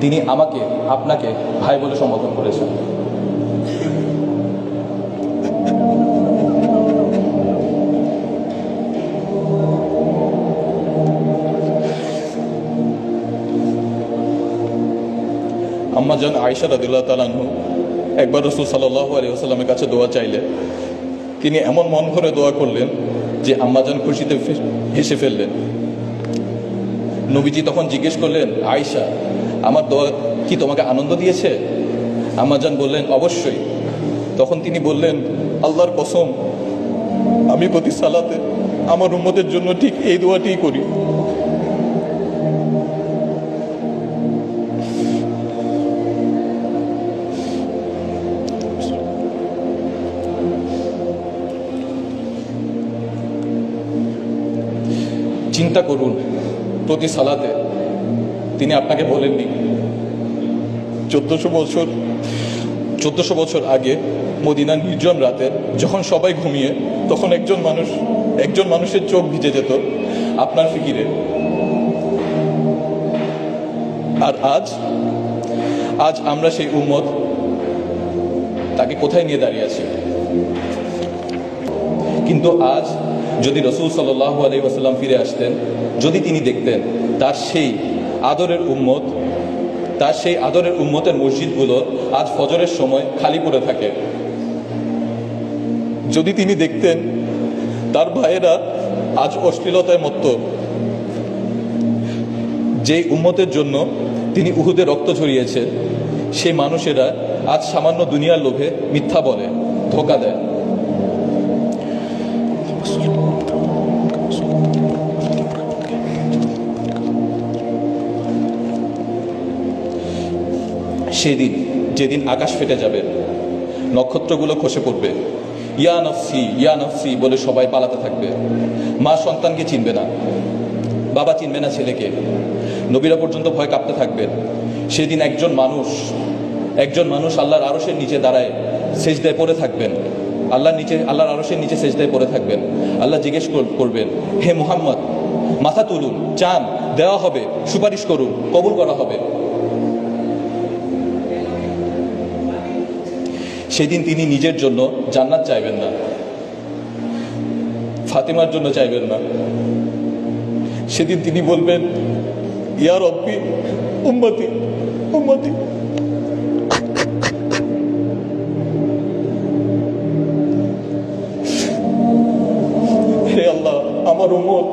তিনি আমাকে আপনাকে ভাই বলে সম্বোধন করেছেন। আম্মা জান আয়েশা রাদিয়াল্লাহু তাআলা আনহু একবার রাসূল সাল্লাল্লাহু আলাইহি ওয়াসাল্লামের কাছে দোয়া চাইলে তিনি এমন মন ভরে দোয়া করলেন যে আম্মা জান খুশিতে হেসে ফেললেন। নবীজি তখন জিজ্ঞেস করলেন, আয়েশা, আমার দোয়া কি তোমাকে আনন্দ দিয়েছে? আম্মা জান বললেন, অবশ্যই। তখন তিনি বললেন, আল্লাহর কসম, আমি প্রতি সালাতে আমার উম্মতের জন্য ঠিক এই দোয়াটিই করি। চিন্তা করুন, প্রতি সালাতে তিনি আপনাকে বলেননি 1400 বছর আগে মদিনার নির্জন রাতে যখন সবাই ঘুমিয়ে, তখন একজন মানুষের চোখ ভিজে যেত আপনার ফিকিরে। আর আজ আমরা সেই উম্মত তাকে কোথায় নিয়ে দাঁড়িয়ে আছি। কিন্তু আজ যদি রাসূল সাল্লাল্লাহু আলাইহি ওয়াসাল্লাম ফিরে আসতেন, যদি তিনি দেখতেন তার সেই আদরের উম্মতের মসজিদগুলো আজ ফজরের সময় খালি পড়ে থাকে, যদি তিনি দেখতেন তার ভাইয়েরা আজ অশ্লীলতায় মত্ত, যেই উম্মতের জন্য তিনি উহুদে রক্ত ঝরিয়েছে, সেই মানুষেরা আজ সামান্য দুনিয়ার লোভে মিথ্যা বলে, ধোঁকা দেয়। যেদিন আকাশ ফেটে যাবে, নক্ষত্রগুলো খসে পড়বে, ইয়া নফসি ইয়া নফসি বলে সবাই পালাতে থাকবে। মা সন্তানকে চিনবে না, বাবা চিনবে না ছেলেকে, নবীরা পর্যন্ত ভয় কাঁপতে থাকবেন। সেদিন একজন মানুষ আল্লাহর আরশের নিচে দাঁড়ায় সেজদায় পড়ে থাকবেন, আল্লাহর আরশের নিচে সেজদায় পড়ে থাকবেন। আল্লাহ জিজ্ঞেস করবেন, হে মুহাম্মদ, মাথা তুলুন, চান, দেওয়া হবে, সুপারিশ করুন, কবুল করা হবে। সেদিন তিনি নিজের জন্য জান্নাত চাইবেন না, ফাতেমার জন্য চাইবেন না। সেদিন তিনি বলবেন, ইয়া রব্বি উম্মতি উম্মতি। হে আল্লাহ, আমার উম্মত